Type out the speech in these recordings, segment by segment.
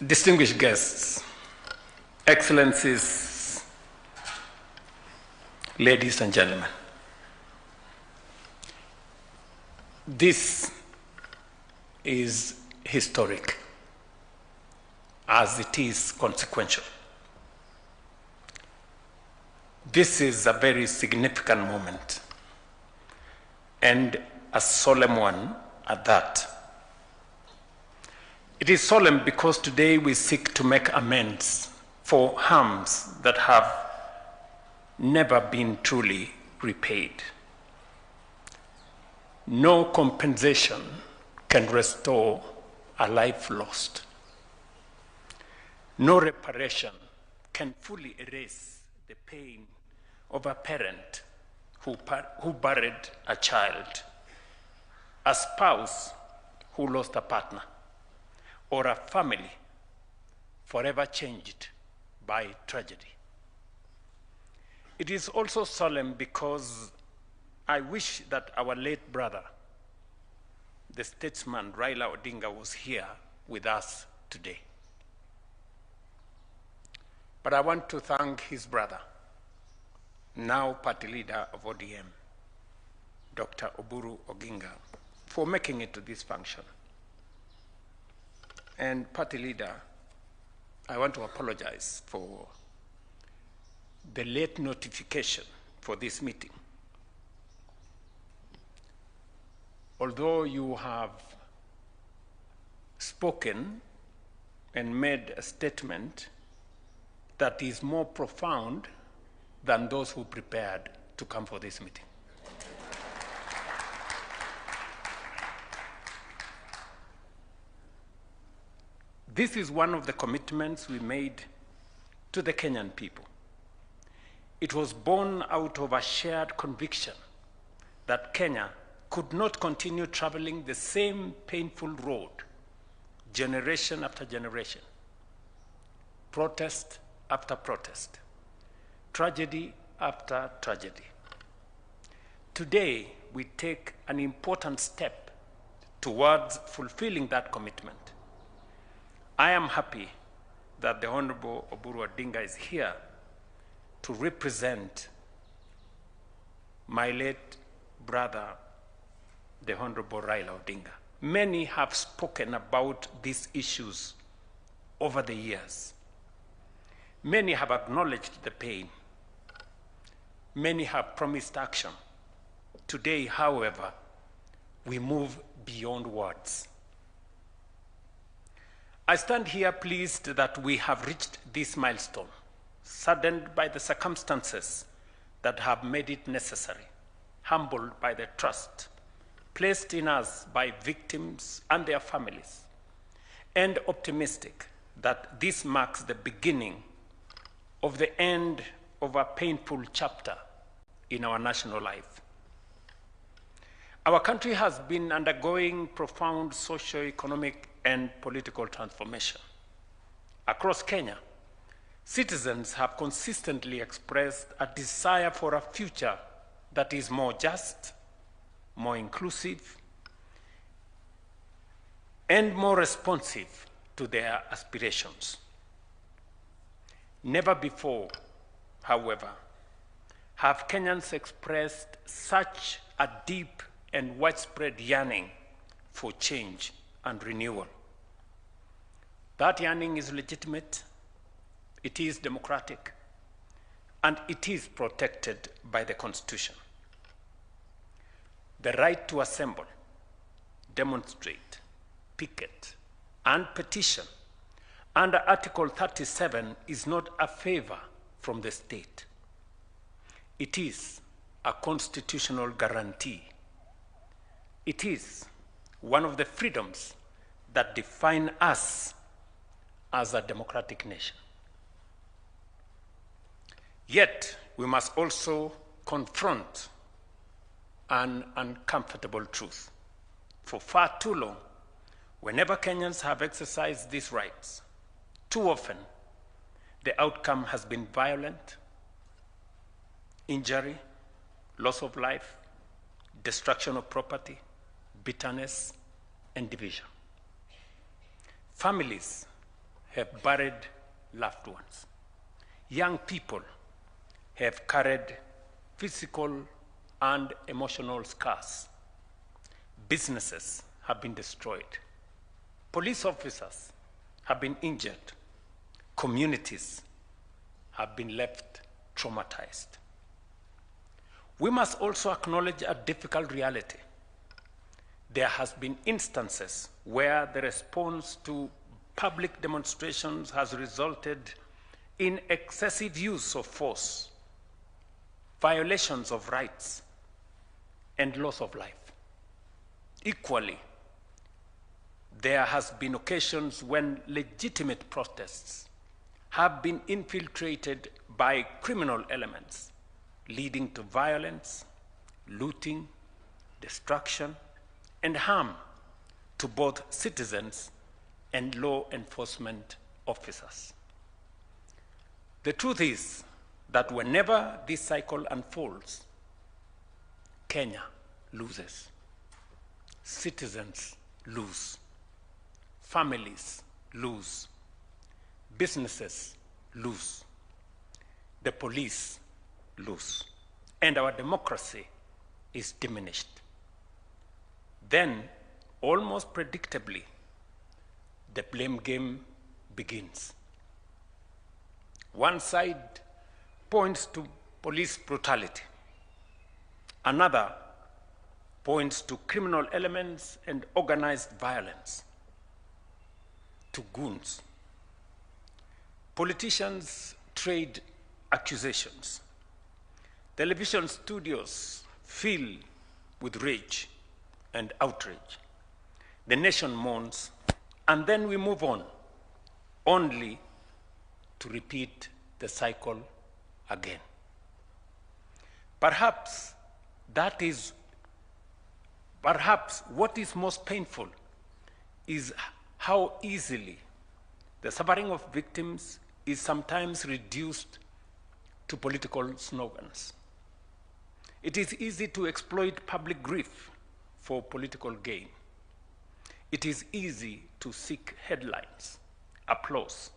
Distinguished guests, Excellencies, ladies and gentlemen, this is historic as it is consequential. This is a very significant moment and a solemn one at that. It is solemn because today we seek to make amends for harms that have never been truly repaid. No compensation can restore a life lost. No reparation can fully erase the pain of a parent who buried a child, a spouse who lost a partner, or a family forever changed by tragedy. It is also solemn because I wish that our late brother, the statesman Raila Odinga, was here with us today. But I want to thank his brother, now party leader of ODM, Dr. Oburu Oginga, for making it to this function. And party leader, I want to apologize for the late notification for this meeting. Although you have spoken and made a statement that is more profound than those who prepared to come for this meeting. This is one of the commitments we made to the Kenyan people. It was born out of a shared conviction that Kenya could not continue traveling the same painful road, generation after generation, protest after protest, tragedy after tragedy. Today, we take an important step towards fulfilling that commitment. I am happy that the Honorable Oburu Odinga is here to represent my late brother, the Honorable Raila Odinga. Many have spoken about these issues over the years. Many have acknowledged the pain. Many have promised action. Today, however, we move beyond words. I stand here pleased that we have reached this milestone, saddened by the circumstances that have made it necessary, humbled by the trust placed in us by victims and their families, and optimistic that this marks the beginning of the end of a painful chapter in our national life. Our country has been undergoing profound socio-economic and political transformation. Across Kenya, citizens have consistently expressed a desire for a future that is more just, more inclusive, and more responsive to their aspirations. Never before, however, have Kenyans expressed such a deep and widespread yearning for change and renewal. That yearning is legitimate, it is democratic, and it is protected by the Constitution. The right to assemble, demonstrate, picket, and petition under Article 37 is not a favor from the state. It is a constitutional guarantee. It is one of the freedoms that define us as a democratic nation. Yet, we must also confront an uncomfortable truth. For far too long, whenever Kenyans have exercised these rights, too often the outcome has been violent, injury, loss of life, destruction of property, bitterness, and division. Families have buried loved ones. Young people have carried physical and emotional scars. Businesses have been destroyed. Police officers have been injured. Communities have been left traumatized. We must also acknowledge a difficult reality. There has been instances where the response to public demonstrations has resulted in excessive use of force, violations of rights, and loss of life. Equally, there has been occasions when legitimate protests have been infiltrated by criminal elements, leading to violence, looting, destruction, and harm to both citizens and law enforcement officers. The truth is that whenever this cycle unfolds, Kenya loses. Citizens lose. Families lose. Businesses lose. The police lose. And our democracy is diminished. Then, almost predictably, the blame game begins. One side points to police brutality. Another points to criminal elements and organized violence, to goons. Politicians trade accusations. Television studios fill with rage and outrage. The nation mourns, and then we move on, only to repeat the cycle again. Perhaps what is most painful is how easily the suffering of victims is sometimes reduced to political slogans. It is easy to exploit public grief for political gain. It is easy to seek headlines, applause,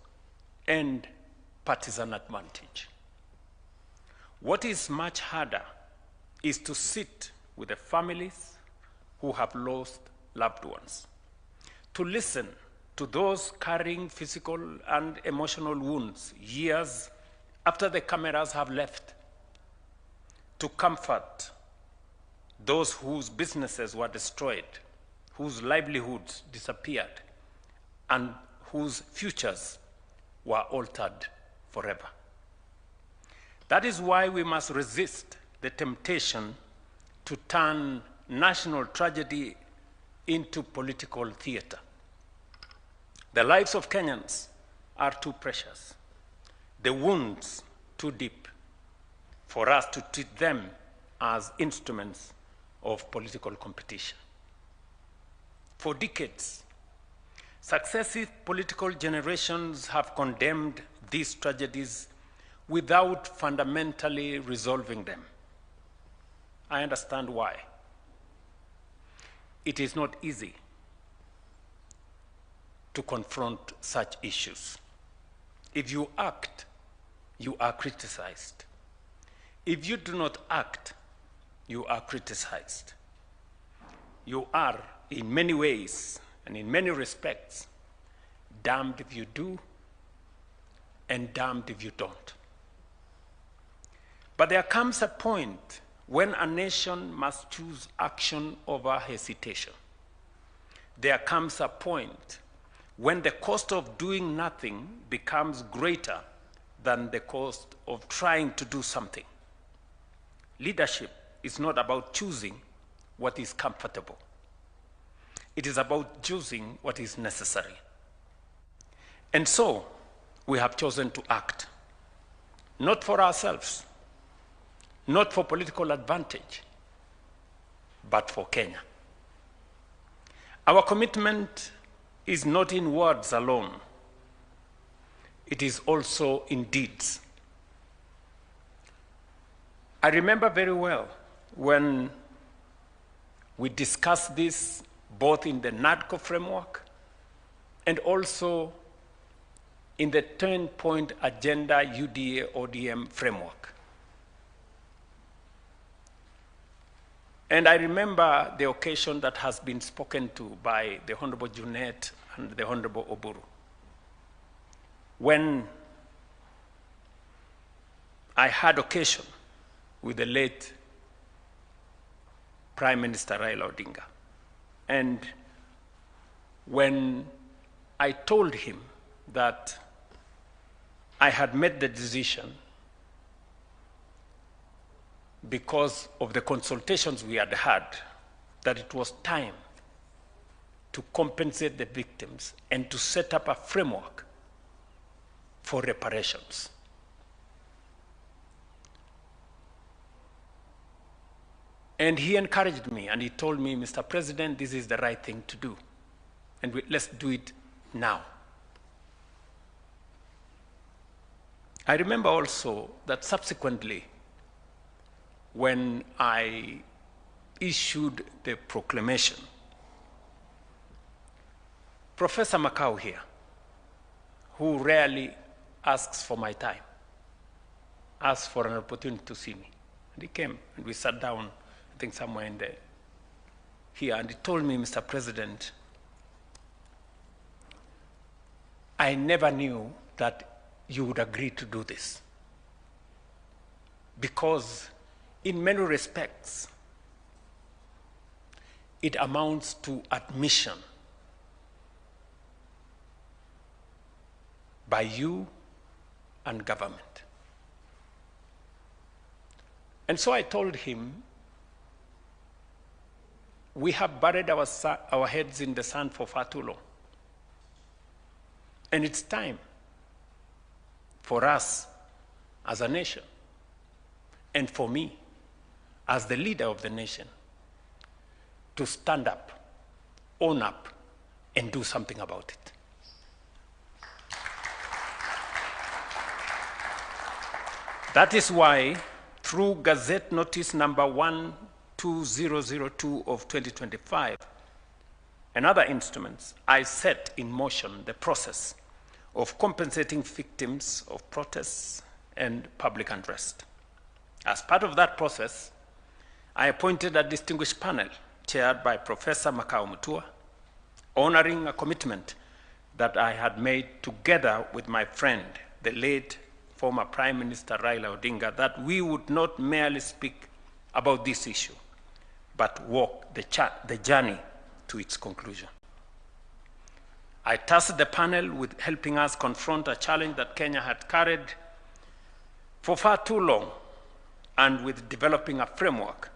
and partisan advantage. What is much harder is to sit with the families who have lost loved ones, to listen to those carrying physical and emotional wounds years after the cameras have left, to comfort those whose businesses were destroyed, whose livelihoods disappeared, and whose futures were altered forever. That is why we must resist the temptation to turn national tragedy into political theater. The lives of Kenyans are too precious, the wounds too deep, for us to treat them as instruments of political competition. For decades, successive political generations have condemned these tragedies without fundamentally resolving them. I understand why. It is not easy to confront such issues. If you act, you are criticized. If you do not act, you are criticized. You are, in many ways and in many respects, damned if you do and damned if you don't. But there comes a point when a nation must choose action over hesitation. There comes a point when the cost of doing nothing becomes greater than the cost of trying to do something. Leadership is not about choosing what is comfortable. It is about choosing what is necessary. And so, we have chosen to act, not for ourselves, not for political advantage, but for Kenya. Our commitment is not in words alone. It is also in deeds. I remember very well when we discussed this both in the NADCO framework and also in the 10-point agenda UDA ODM framework. And I remember the occasion that has been spoken to by the Honorable Junet and the Honorable Oburu, when I had occasion with the late Prime Minister Raila Odinga. And when I told him that I had made the decision because of the consultations we had had, that it was time to compensate the victims and to set up a framework for reparations. And he encouraged me and he told me, Mr. President, this is the right thing to do. And let's do it now. I remember also that subsequently, when I issued the proclamation, Professor Makau here, who rarely asks for my time, asked for an opportunity to see me. And he came and we sat down, I think somewhere in there, here, and he told me, Mr. President, I never knew that you would agree to do this, because in many respects, it amounts to admission by you and government. And so I told him, we have buried our heads in the sand for far too long. And it's time for us as a nation, and for me as the leader of the nation, to stand up, own up, and do something about it. That is why, through Gazette Notice number 12002 of 2025 and other instruments, I set in motion the process of compensating victims of protests and public unrest. As part of that process, I appointed a distinguished panel chaired by Professor Makau Mutua, honoring a commitment that I had made together with my friend, the late former Prime Minister Raila Odinga, that we would not merely speak about this issue, but walk the journey to its conclusion. I tasked the panel with helping us confront a challenge that Kenya had carried for far too long, and with developing a framework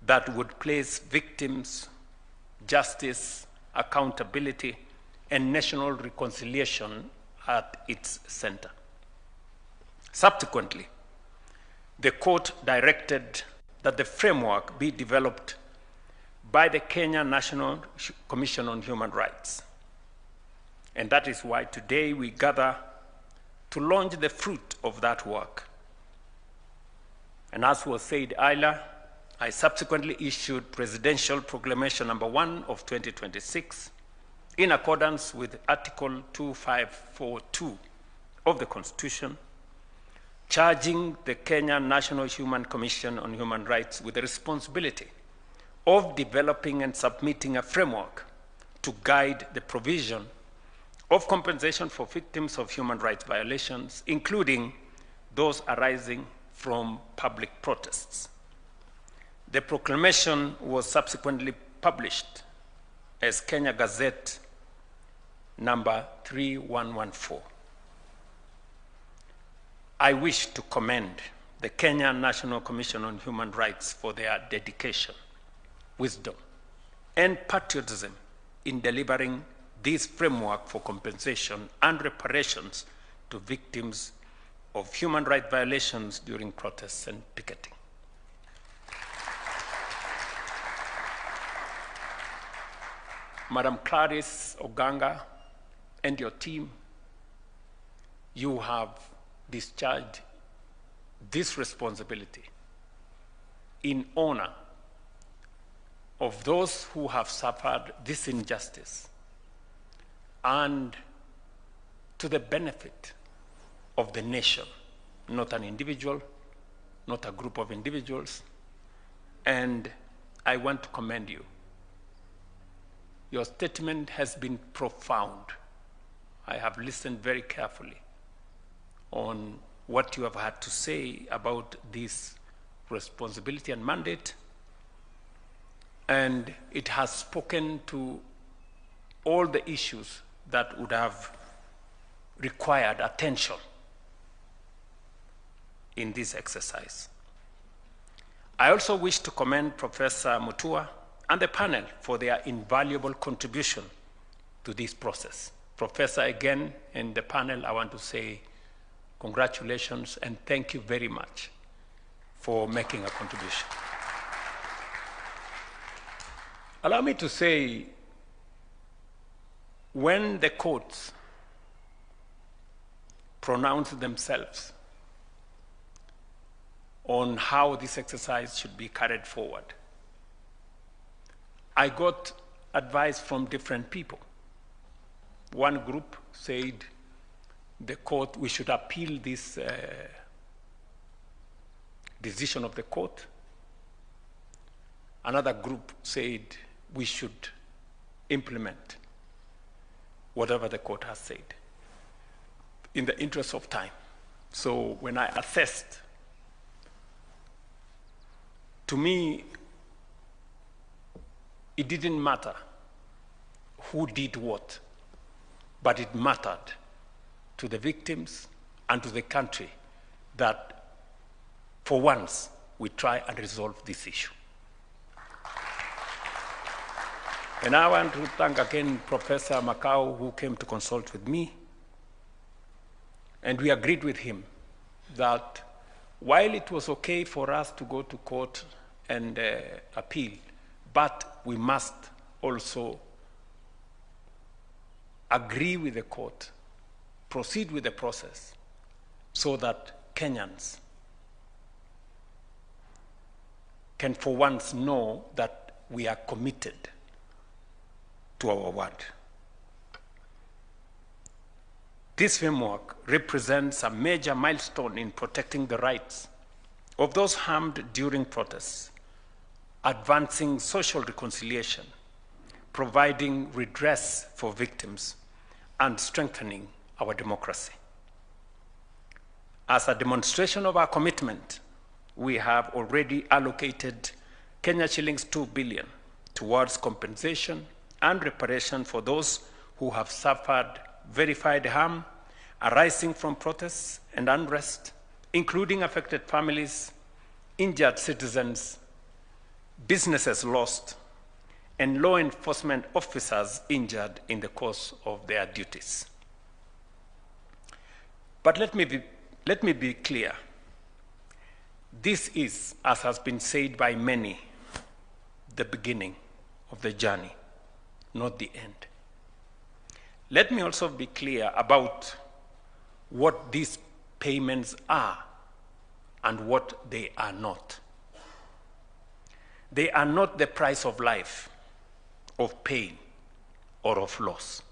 that would place victims, justice, accountability, and national reconciliation at its center. Subsequently, the court directed that the framework be developed by the Kenya National Commission on Human Rights. And that is why today we gather to launch the fruit of that work. And as was said earlier, I subsequently issued Presidential Proclamation number 1 of 2026 in accordance with Article 2542 of the Constitution, charging the Kenya National Human Commission on Human Rights with the responsibility of developing and submitting a framework to guide the provision of compensation for victims of human rights violations, including those arising from public protests. The proclamation was subsequently published as Kenya Gazette number 3114. I wish to commend the Kenya National Commission on Human Rights for their dedication, wisdom, and patriotism in delivering this framework for compensation and reparations to victims of human rights violations during protests and picketing. Madam Clarice Oganga and your team, you have discharged this responsibility in honor of those who have suffered this injustice and to the benefit of the nation, not an individual, not a group of individuals. And I want to commend you. Your statement has been profound. I have listened very carefully on what you have had to say about this responsibility and mandate, and it has spoken to all the issues that would have required attention in this exercise. I also wish to commend Professor Mutua and the panel for their invaluable contribution to this process. Professor, again, and the panel, I want to say congratulations and thank you very much for making a contribution. Allow me to say, when the courts pronounce themselves on how this exercise should be carried forward, I got advice from different people. One group said the court, we should appeal this decision of the court. Another group said we should implement whatever the court has said in the interest of time. So when I assessed, to me, it didn't matter who did what, but it mattered to the victims and to the country that for once we try and resolve this issue. And I want to thank again Professor Makau, who came to consult with me. And we agreed with him that while it was okay for us to go to court and appeal, but we must also agree with the court, proceed with the process, so that Kenyans can for once know that we are committed to our word. This framework represents a major milestone in protecting the rights of those harmed during protests, advancing social reconciliation, providing redress for victims, and strengthening our democracy. As a demonstration of our commitment, we have already allocated Kenya shillings 2 billion towards compensation and reparation for those who have suffered verified harm arising from protests and unrest, including affected families, injured citizens, businesses lost, and law enforcement officers injured in the course of their duties. But let me be clear. This is, as has been said by many, the beginning of the journey, not the end. Let me also be clear about what these payments are and what they are not. They are not the price of life, of pain, or of loss.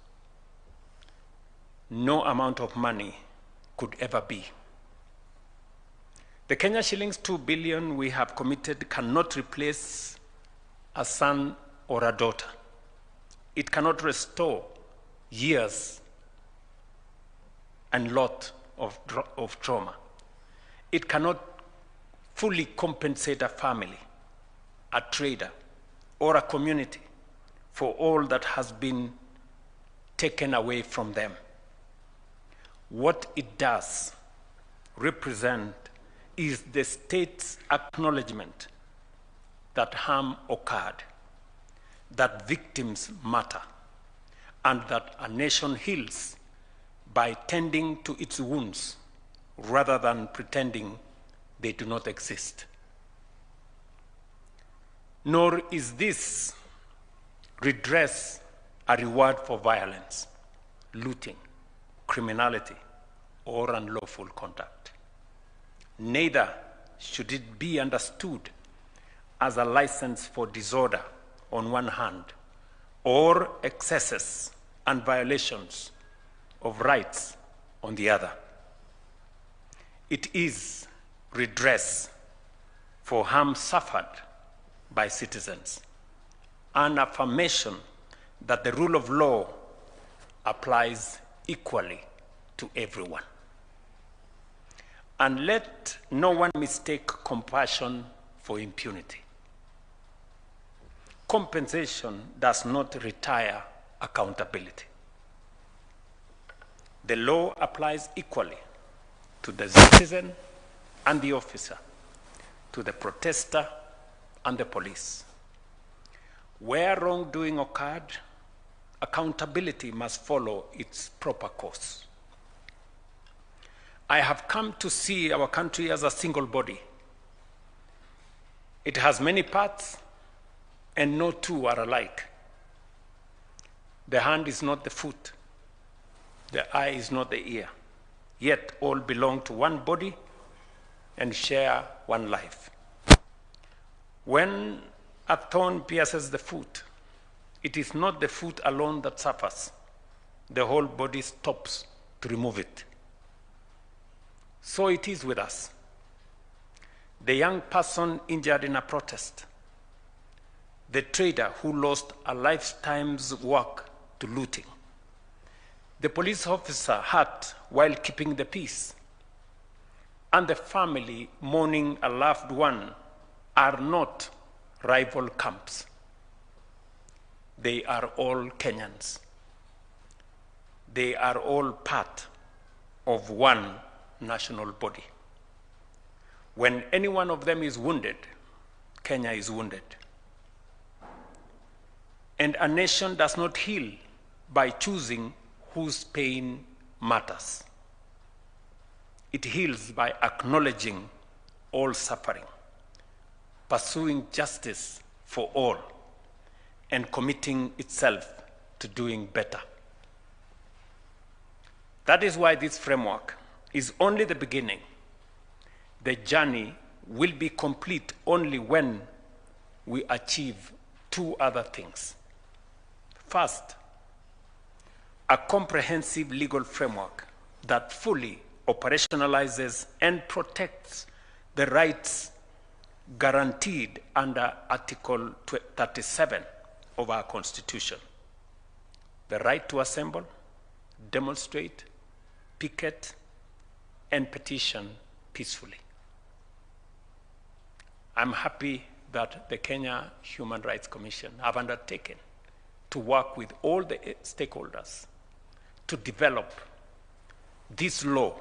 No amount of money could ever be. The Kenya shillings 2 billion we have committed cannot replace a son or a daughter. It cannot restore years and lot of trauma. It cannot fully compensate a family, a trader, or a community for all that has been taken away from them. What it does represent is the state's acknowledgement that harm occurred, that victims matter, and that a nation heals by tending to its wounds rather than pretending they do not exist. Nor is this redress a reward for violence, looting, criminality, or unlawful conduct. Neither should it be understood as a license for disorder on one hand, or excesses and violations of rights on the other. It is redress for harm suffered by citizens, an affirmation that the rule of law applies equally to everyone. And let no one mistake compassion for impunity. Compensation does not retire accountability. The law applies equally to the citizen and the officer, to the protester and the police. Where wrongdoing occurred, accountability must follow its proper course. I have come to see our country as a single body. It has many parts, and no two are alike. The hand is not the foot. The eye is not the ear. Yet all belong to one body and share one life. When a thorn pierces the foot, it is not the foot alone that suffers. The whole body stops to remove it. So it is with us. The young person injured in a protest, the trader who lost a lifetime's work to looting, the police officer hurt while keeping the peace, and the family mourning a loved one are not rival camps. They are all Kenyans. They are all part of one national body. When any one of them is wounded, Kenya is wounded. And a nation does not heal by choosing whose pain matters. It heals by acknowledging all suffering, pursuing justice for all, and committing itself to doing better. That is why this framework is only the beginning. The journey will be complete only when we achieve two other things. First, a comprehensive legal framework that fully operationalizes and protects the rights guaranteed under Article 37 of our Constitution. The right to assemble, demonstrate, picket, and petition peacefully. I'm happy that the Kenya Human Rights Commission have undertaken to work with all the stakeholders to develop this law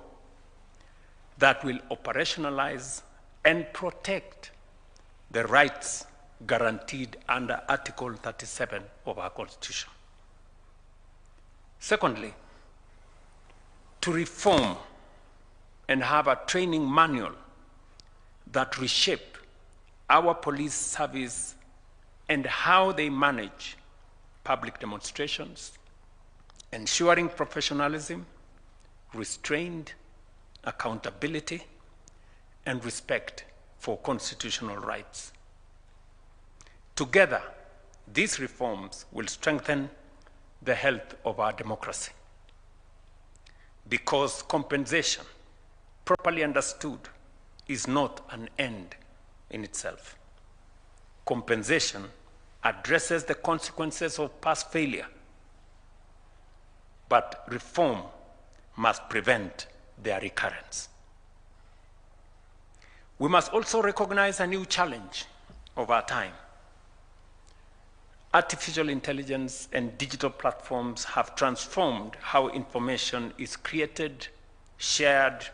that will operationalize and protect the rights guaranteed under Article 37 of our Constitution. Secondly, to reform and have a training manual that reshape our police service and how they manage public demonstrations, ensuring professionalism, restraint, accountability, and respect for constitutional rights. Together, these reforms will strengthen the health of our democracy, because compensation, properly understood, is not an end in itself. Compensation addresses the consequences of past failure, but reform must prevent their recurrence. We must also recognize a new challenge of our time. Artificial intelligence and digital platforms have transformed how information is created, shared,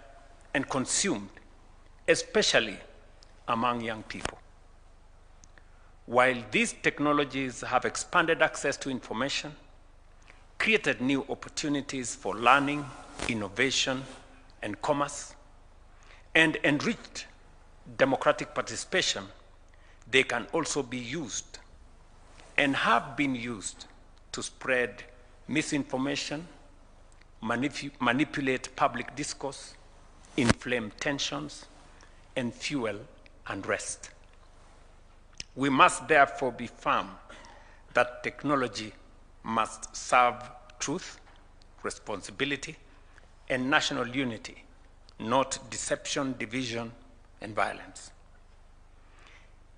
and consumed, especially among young people. While these technologies have expanded access to information, created new opportunities for learning, innovation, and commerce, and enriched democratic participation, they can also be used and have been used to spread misinformation, manipulate public discourse, inflame tensions, and fuel unrest. We must therefore be firm that technology must serve truth, responsibility, and national unity, not deception, division, and violence.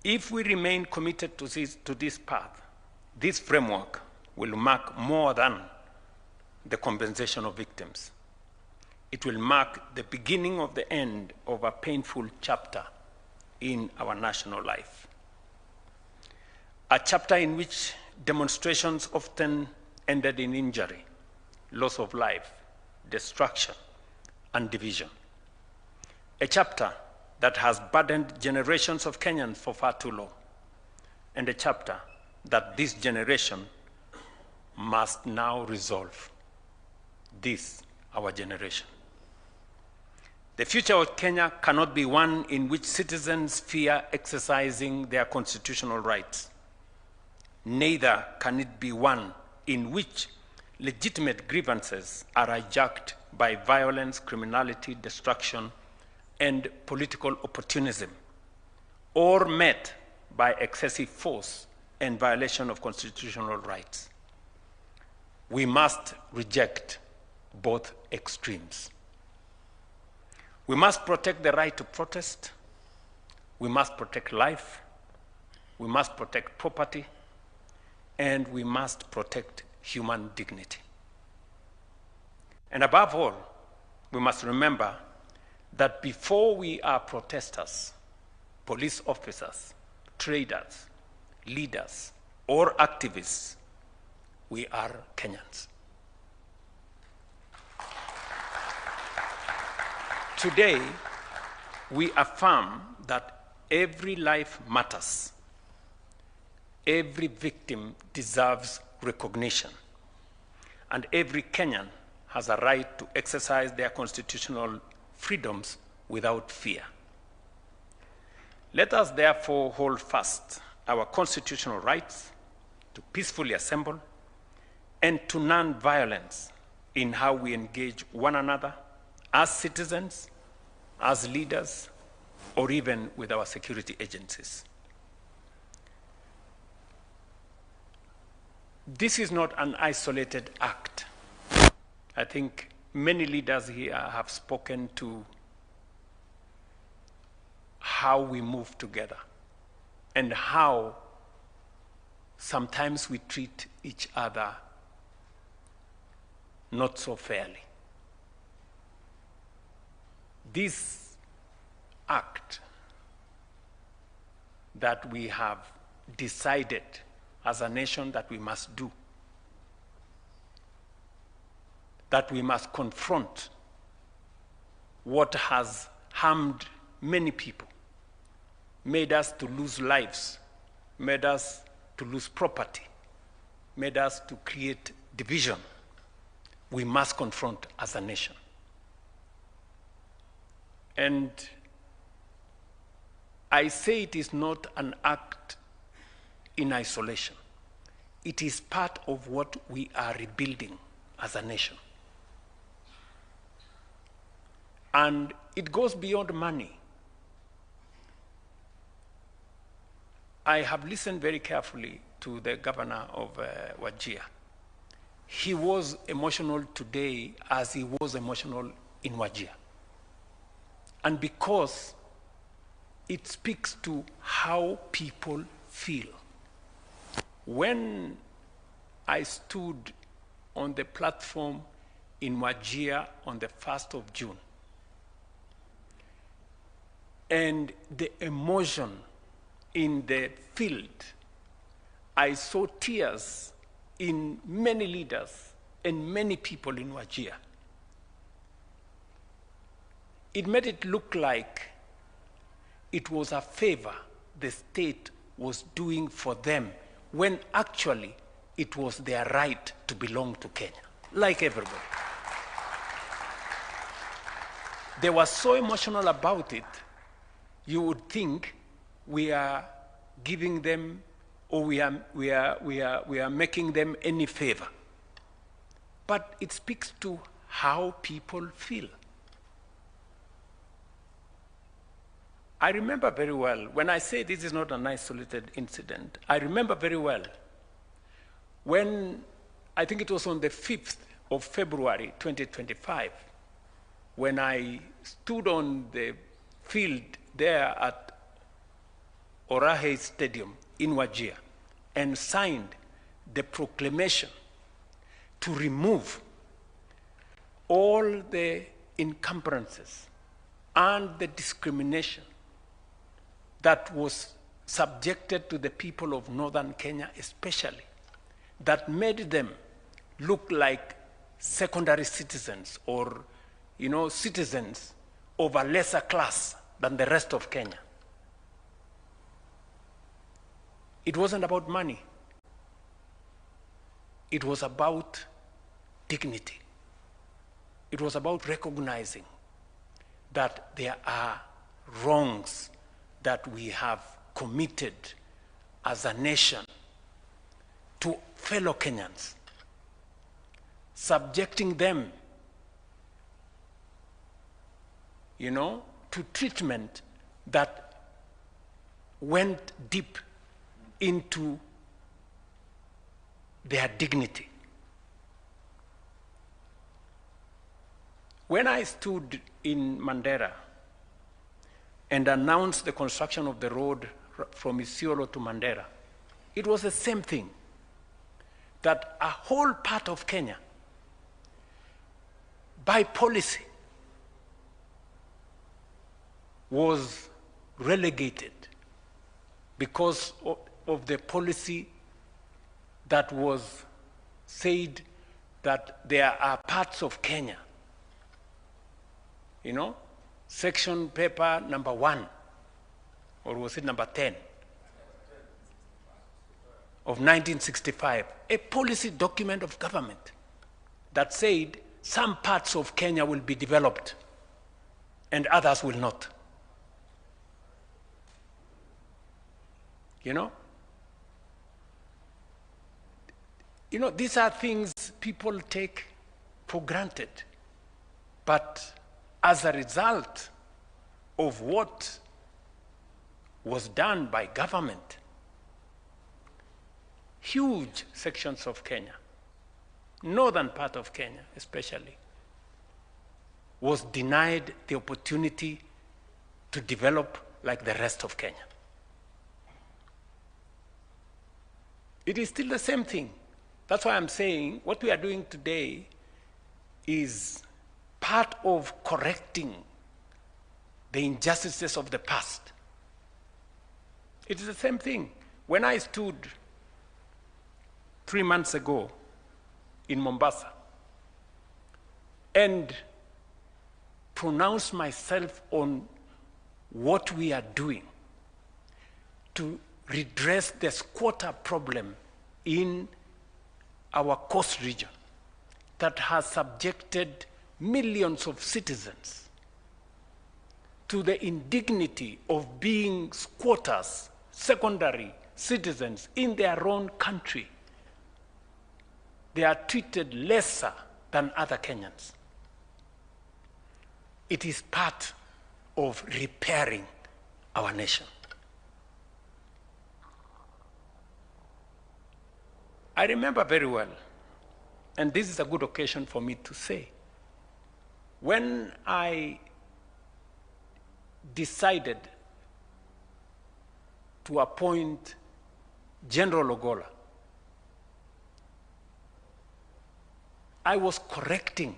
If we remain committed to this path, this framework will mark more than the compensation of victims. It will mark the beginning of the end of a painful chapter in our national life. A chapter in which demonstrations often ended in injury, loss of life, destruction, and division. A chapter that has burdened generations of Kenyans for far too long, and a chapter that this generation must now resolve. This, our generation. The future of Kenya cannot be one in which citizens fear exercising their constitutional rights. Neither can it be one in which legitimate grievances are hijacked by violence, criminality, destruction, and political opportunism, or met by excessive force and violation of constitutional rights. We must reject both extremes. We must protect the right to protest. We must protect life. We must protect property. And we must protect human dignity. And above all, we must remember that before we are protesters, police officers, traders, leaders, or activists, we are Kenyans. Today, we affirm that every life matters. Every victim deserves recognition, and every Kenyan has a right to exercise their constitutional freedoms without fear. Let us therefore hold fast our constitutional rights to peacefully assemble and to non-violence in how we engage one another as citizens, as leaders, or even with our security agencies. This is not an isolated act. I think many leaders here have spoken to how we move together and how sometimes we treat each other not so fairly. This act that we have decided as a nation that we must do, that we must confront what has harmed many people, made us to lose lives, made us to lose property, made us to create division, we must confront as a nation. And I say it is not an act in isolation. It is part of what we are rebuilding as a nation. And it goes beyond money. I have listened very carefully to the governor of Wajir. He was emotional today as he was emotional in Wajir. And because it speaks to how people feel. When I stood on the platform in Wajir on the 1st of June, and the emotion in the field, I saw tears in many leaders and many people in Wajir. It made it look like it was a favor the state was doing for them, when actually it was their right to belong to Kenya, like everybody. They were so emotional about it, you would think we are giving them, or we are making them any favor. But it speaks to how people feel. I remember very well, when I say this is not an isolated incident, I remember very well when, I think it was on the 5th of February 2025, when I stood on the field there at Orahe Stadium in Wajir and signed the proclamation to remove all the encumbrances and the discrimination that was subjected to the people of northern Kenya especially, that made them look like secondary citizens or, citizens of a lesser class than the rest of Kenya. It wasn't about money. It was about dignity. It was about recognizing that there are wrongs that we have committed as a nation to fellow Kenyans, subjecting them, to treatment that went deep into their dignity. When I stood in Mandera and announced the construction of the road from Isiolo to Mandera, it was the same thing, that a whole part of Kenya, by policy, was relegated because of the policy that was said that there are parts of Kenya, section paper number 1, or was it number 10, of 1965, a policy document of government that said some parts of Kenya will be developed and others will not. These are things people take for granted. But as a result of what was done by government, huge sections of Kenya, northern part of Kenya especially, was denied the opportunity to develop like the rest of Kenya. It is still the same thing. That's why I'm saying what we are doing today is part of correcting the injustices of the past. It is the same thing. When I stood 3 months ago in Mombasa and pronounced myself on what we are doing to redress the squatter problem in our coast region that has subjected millions of citizens to the indignity of being squatters, secondary citizens in their own country. They are treated lesser than other Kenyans. It is part of repairing our nation. I remember very well, and this is a good occasion for me to say, when I decided to appoint General Ogola, I was correcting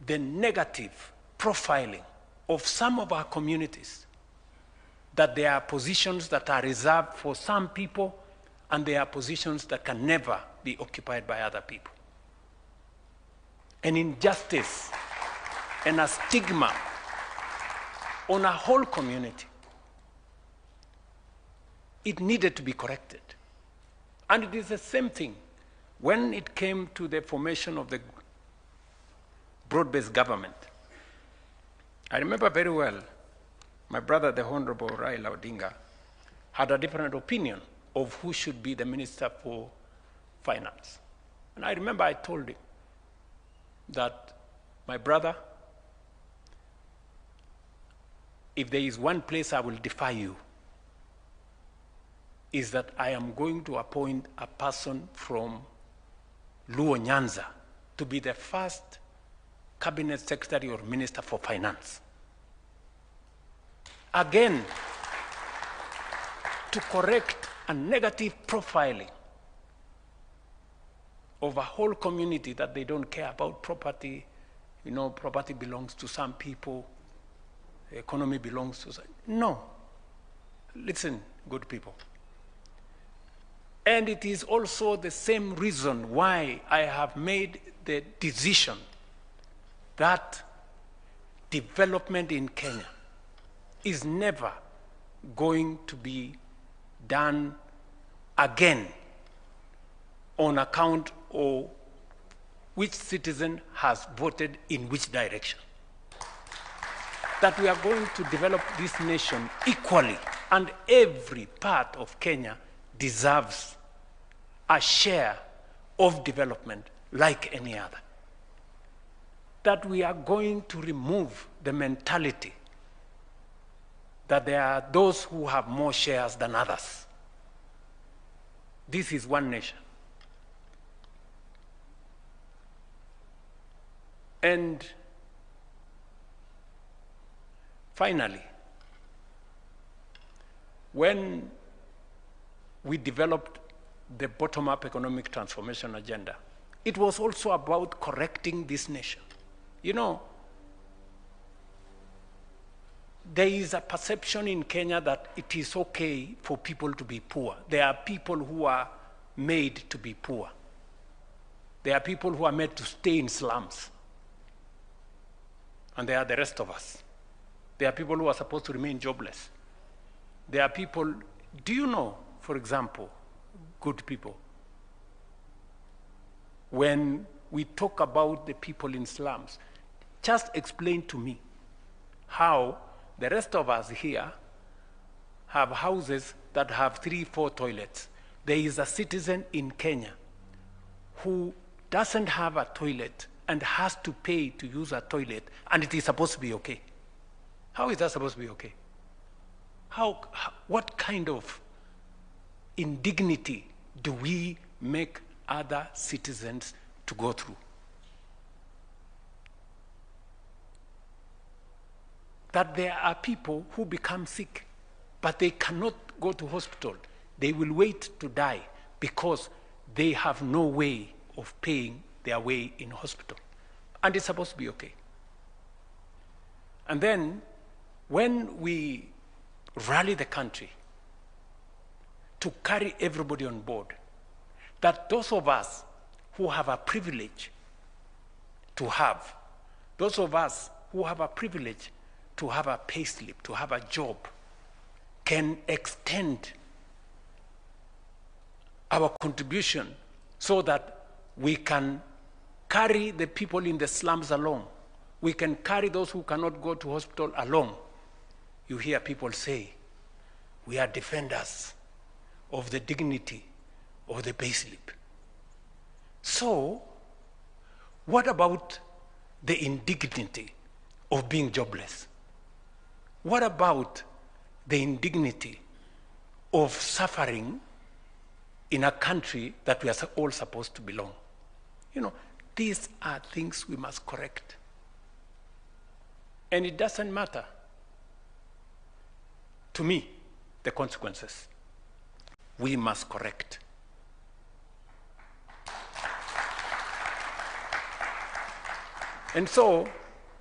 the negative profiling of some of our communities, that there are positions that are reserved for some people and there are positions that can never be occupied by other people. An injustice and a stigma on a whole community. It needed to be corrected. And it is the same thing when it came to the formation of the broad-based government. I remember very well, my brother, the Honorable Raila Odinga, had a different opinion of who should be the Minister for Finance. And I remember I told him that, my brother, if there is one place I will defy you, is that I am going to appoint a person from Luo Nyanza to be the first cabinet secretary or minister for finance. Again, to correct a negative profiling of a whole community that they don't care about property. You know, property belongs to some people, the economy belongs to some. No. Listen, good people. And it is also the same reason why I have made the decision that development in Kenya is never going to be done again on account of which citizen has voted in which direction. That we are going to develop this nation equally, and every part of Kenya deserves a share of development like any other. That we are going to remove the mentality that there are those who have more shares than others. This is one nation. And finally, when we developed the bottom-up economic transformation agenda, it was also about correcting this nation. You know, there is a perception in Kenya that it is okay for people to be poor. There are people who are made to be poor. There are people who are made to stay in slums. And there are the rest of us. There are people who are supposed to remain jobless. There are people, do you know, for example, good people, when we talk about the people in slums, just explain to me how the rest of us here have houses that have 3, 4 toilets. There is a citizen in Kenya who doesn't have a toilet and has to pay to use a toilet, and it is supposed to be okay. How is that supposed to be okay? What kind of indignity do we make other citizens to go through? That there are people who become sick, but they cannot go to hospital. They will wait to die because they have no way of paying their way in hospital. And it's supposed to be okay. And then when we rally the country to carry everybody on board, that those of us who have a privilege to have, those of us who have a privilege to have a pay slip, to have a job, can extend our contribution so that we can carry the people in the slums along. We can carry those who cannot go to hospital along. You hear people say, we are defenders of the dignity of the pay slip. So, what about the indignity of being jobless? What about the indignity of suffering in a country that we are all supposed to belong? You know, these are things we must correct. And it doesn't matter to me, the consequences. We must correct. And so,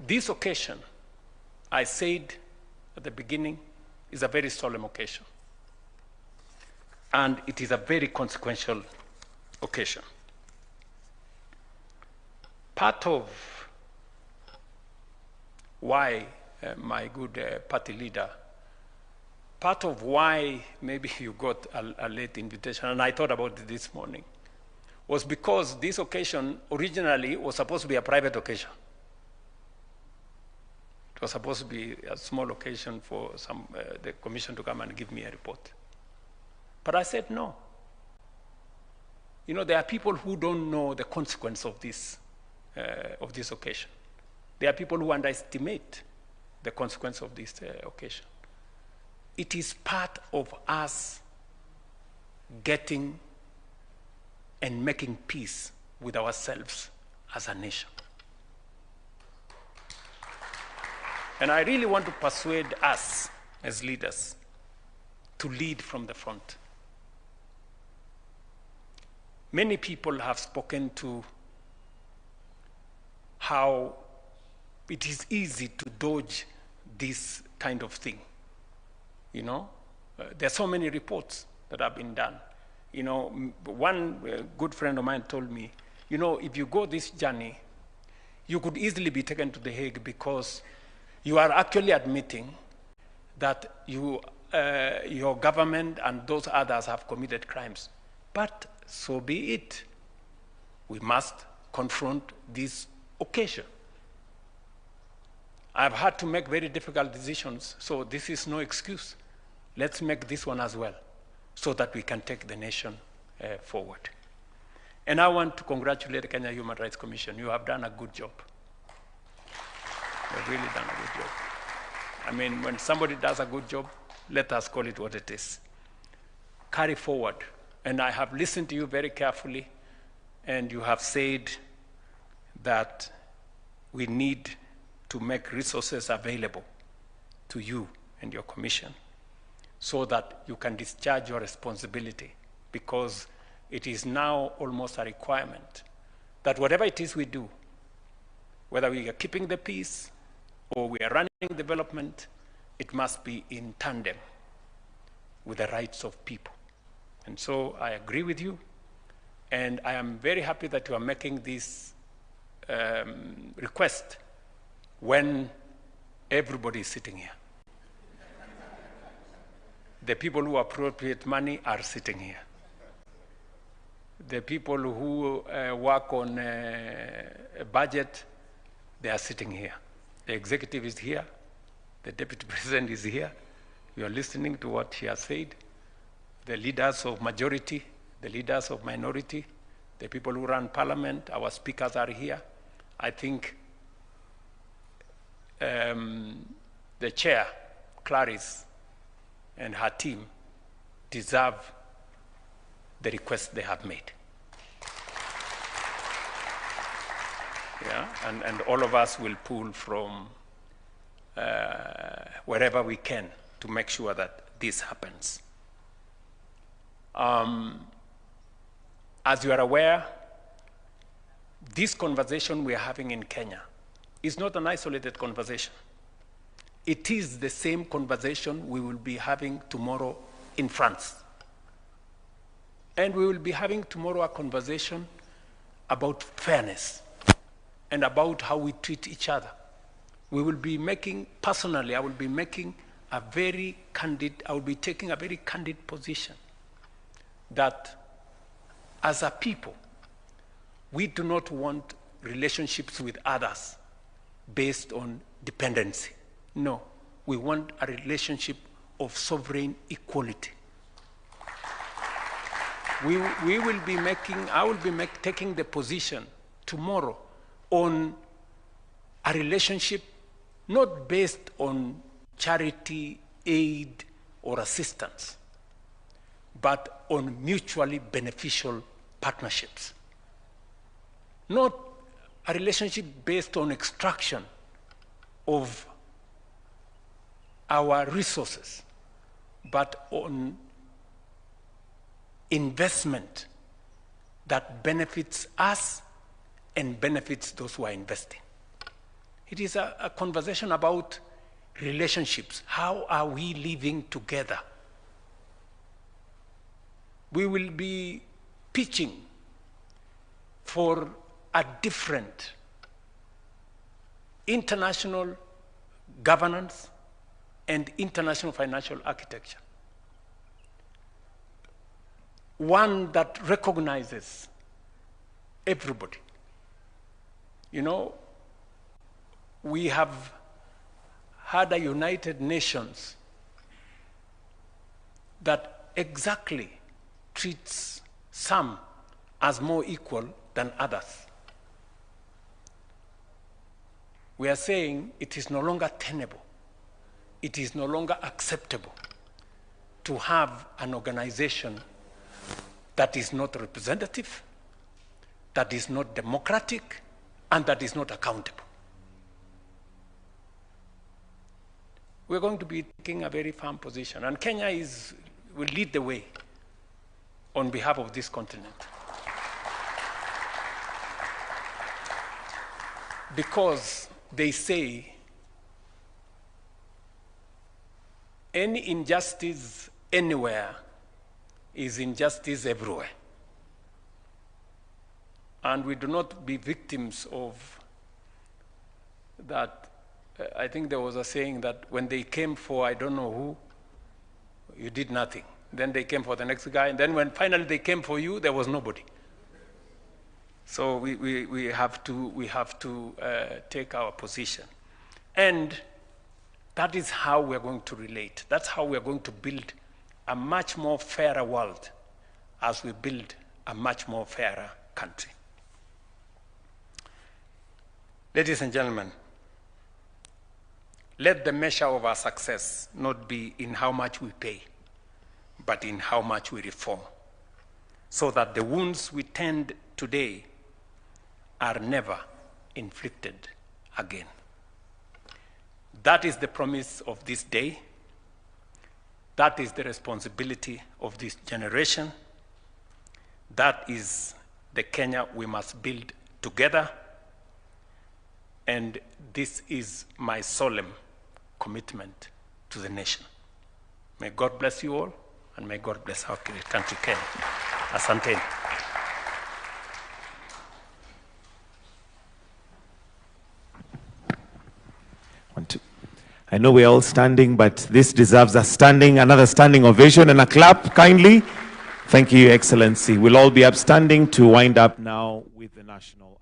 this occasion, I said at the beginning, is a very solemn occasion. And it is a very consequential occasion. Part of why, my good party leader, part of why maybe you got a late invitation, and I thought about it this morning, was because this occasion originally was supposed to be a private occasion. It was supposed to be a small occasion for the commission to come and give me a report. But I said no. You know, there are people who don't know the consequence of this occasion. There are people who underestimate the consequence of this occasion. It is part of us getting and making peace with ourselves as a nation. And I really want to persuade us as leaders to lead from the front. Many people have spoken to how it is easy to dodge this kind of thing. You know, there are so many reports that have been done. You know, one good friend of mine told me, you know, if you go this journey, you could easily be taken to The Hague because you are actually admitting that your government and those others have committed crimes. But so be it. We must confront this occasion. I've had to make very difficult decisions, so this is no excuse. Let's make this one as well, so that we can take the nation forward. And I want to congratulate the Kenya Human Rights Commission. You have done a good job. You've really done a good job. I mean, when somebody does a good job, let us call it what it is. Carry forward. And I have listened to you very carefully, and you have said that we need to make resources available to you and your commission so that you can discharge your responsibility, because it is now almost a requirement that whatever it is we do, whether we are keeping the peace or we are running development, it must be in tandem with the rights of people. And so I agree with you, and I am very happy that you are making this request when everybody is sitting here. The people who appropriate money are sitting here. The people who work on a budget, they are sitting here. The executive is here. The deputy president is here. You are listening to what she has said. The leaders of majority, the leaders of minority, the people who run parliament, our speakers are here. I think the chair, Clarice, and her team deserve the request they have made. Yeah, and all of us will pull from wherever we can to make sure that this happens. As you are aware, this conversation we are having in Kenya is not an isolated conversation. It is the same conversation we will be having tomorrow in France. And we will be having tomorrow a conversation about fairness and about how we treat each other. We will be making, personally, I will be taking a very candid position that as a people, we do not want relationships with others based on dependency. No, we want a relationship of sovereign equality. I will be taking the position tomorrow on a relationship not based on charity, aid, or assistance, but on mutually beneficial partnerships. Not a relationship based on extraction of our resources, but on investment that benefits us and benefits those who are investing. It is a conversation about relationships. How are we living together? We will be pitching for a different international governance and international financial architecture. One that recognizes everybody. You know, we have had a United Nations that exactly treats some as more equal than others. We are saying it is no longer tenable. It is no longer acceptable to have an organization that is not representative, that is not democratic, and that is not accountable. we're going to be taking a very firm position. And Kenya will lead the way on behalf of this continent. Because they say any injustice anywhere is injustice everywhere. And we do not be victims of that. I think there was a saying that when they came for I don't know who, you did nothing. Then they came for the next guy, and then when finally they came for you, there was nobody. So we have to take our position. And that is how we're going to relate. That's how we're going to build a much more fairer world as we build a much more fairer country. Ladies and gentlemen, let the measure of our success not be in how much we pay, but in how much we reform, so that the wounds we tend today are never inflicted again. That is the promise of this day. That is the responsibility of this generation. That is the Kenya we must build together. And this is my solemn commitment to the nation. May God bless you all, and may God bless our country, Kenya. Asanteni. I know we're all standing, but this deserves another standing ovation and a clap, kindly. Thank you, Excellency. We'll all be upstanding to wind up now with the national